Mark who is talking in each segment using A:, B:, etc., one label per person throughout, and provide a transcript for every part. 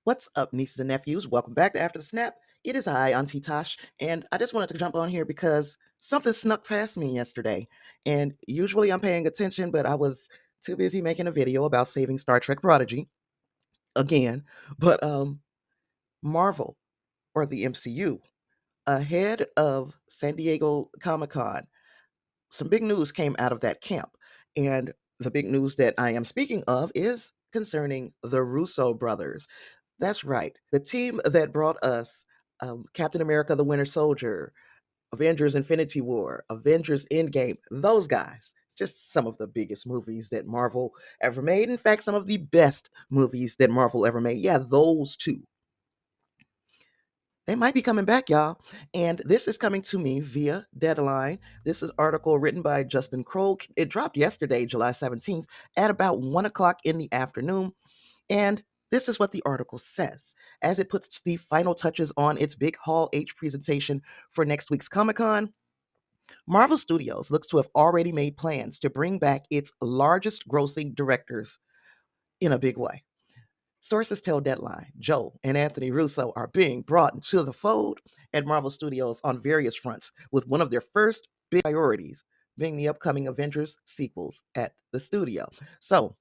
A: What's up, nieces and nephews? Welcome back to After the Snap. It is I, Auntie Tosh, and I just wanted to jump on here because something snuck past me yesterday. And usually I'm paying attention, but I was too busy making a video about saving Star Trek Prodigy again. But Marvel, or the MCU, ahead of San Diego Comic-Con, some big news came out of that camp. And the big news that I am speaking of is concerning the Russo brothers. That's right. The team that brought us Captain America the Winter Soldier, Avengers Infinity War, Avengers Endgame, those guys. Just some of the biggest movies that Marvel ever made. In fact, some of the best movies that Marvel ever made. Yeah, those two. They might be coming back, y'all. And this is coming to me via Deadline. This is an article written by Justin Kroll. It dropped yesterday, July 17th, at about 1 o'clock in the afternoon. And this is what the article says as it puts the final touches on its big Hall H presentation for next week's Comic Con. Marvel Studios looks to have already made plans to bring back its largest grossing directors in a big way. Sources tell Deadline Joe and Anthony Russo are being brought into the fold at Marvel Studios on various fronts, with one of their first big priorities being the upcoming Avengers sequels at the studio. So,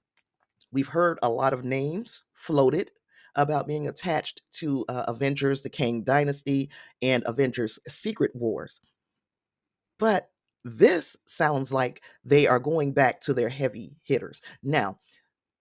A: we've heard a lot of names floated about being attached to Avengers, the Kang Dynasty, and Avengers Secret Wars. But this sounds like they are going back to their heavy hitters. Now,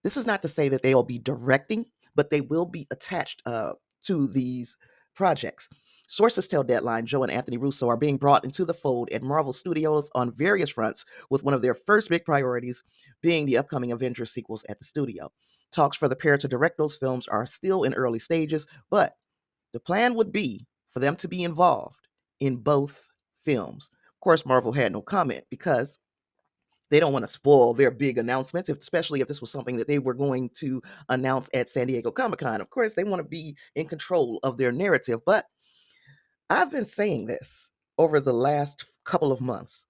A: this is not to say that they'll be directing, but they will be attached to these projects. Sources tell Deadline Joe and Anthony Russo are being brought into the fold at Marvel Studios on various fronts, with one of their first big priorities being the upcoming Avengers sequels at the studio. Talks for the pair to direct those films are still in early stages, but the plan would be for them to be involved in both films. Of course, Marvel had no comment because they don't want to spoil their big announcements, especially if this was something that they were going to announce at San Diego Comic Con. Of course, they want to be in control of their narrative, but I've been saying this over the last couple of months.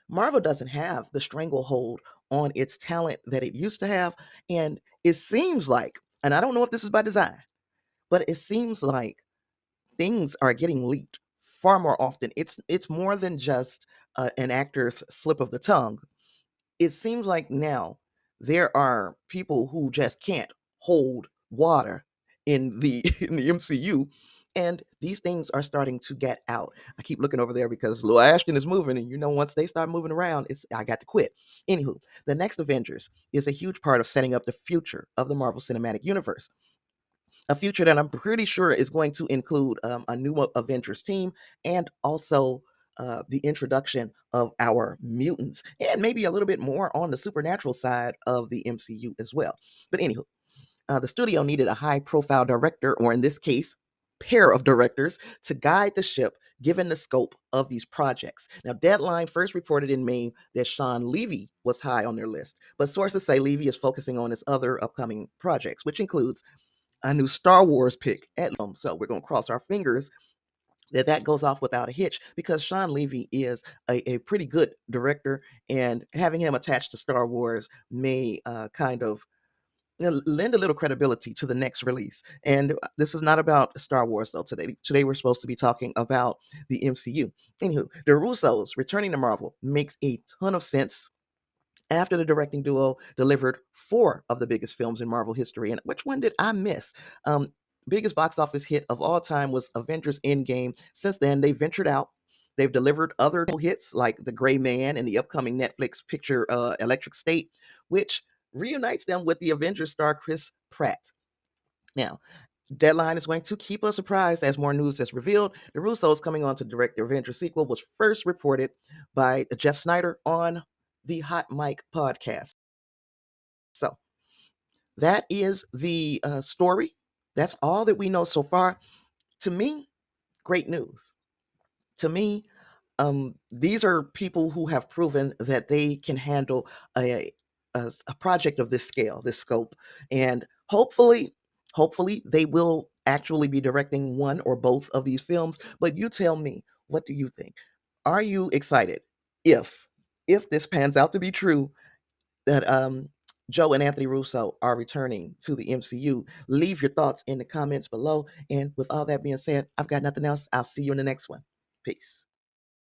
A: Marvel doesn't have the stranglehold on its talent that it used to have, and it seems like, and I don't know if this is by design, but it seems like things are getting leaked far more often. It's more than just an actor's slip of the tongue. It seems like now there are people who just can't hold water in the in the MCU, and these things are starting to get out. I keep looking over there because Lil Ashton is moving, and once they start moving around, it's I got to quit. Anywho, the next Avengers is a huge part of setting up the future of the Marvel Cinematic Universe, a future that I'm pretty sure is going to include a new Avengers team, and also the introduction of our mutants, and maybe a little bit more on the supernatural side of the MCU as well. But anywho, the studio needed a high profile director, or in this case, pair of directors, to guide the ship given the scope of these projects. Now, Deadline first reported in May that Sean Levy was high on their list, but sources say Levy is focusing on his other upcoming projects, which includes a new Star Wars pick at so we're going to cross our fingers that that goes off without a hitch, because Sean Levy is a pretty good director, and having him attached to Star Wars may kind of lend a little credibility to the next release. And this is not about Star Wars though. Today we're supposed to be talking about the MCU. Anywho, the Russos returning to Marvel makes a ton of sense after the directing duo delivered four of the biggest films in Marvel history. And which one did I miss? Biggest box office hit of all time was Avengers Endgame. Since then, they ventured out. They've delivered other hits like The Gray Man and the upcoming Netflix picture Electric State, which reunites them with the Avengers star Chris Pratt. Now, Deadline is going to keep us surprised as more news is revealed. The Russos coming on to direct the Avengers sequel was first reported by Jeff Snyder on the Hot Mic podcast. So that is the story. That's all that we know so far. To me, great news. To me, these are people who have proven that they can handle a project of this scale, this scope, and hopefully they will actually be directing one or both of these films. But you tell me, what do you think? Are you excited if this pans out to be true, that Joe and Anthony Russo are returning to the MCU. Leave your thoughts in the comments below. And with all that being said, I've got nothing else. I'll see you in the next one. Peace.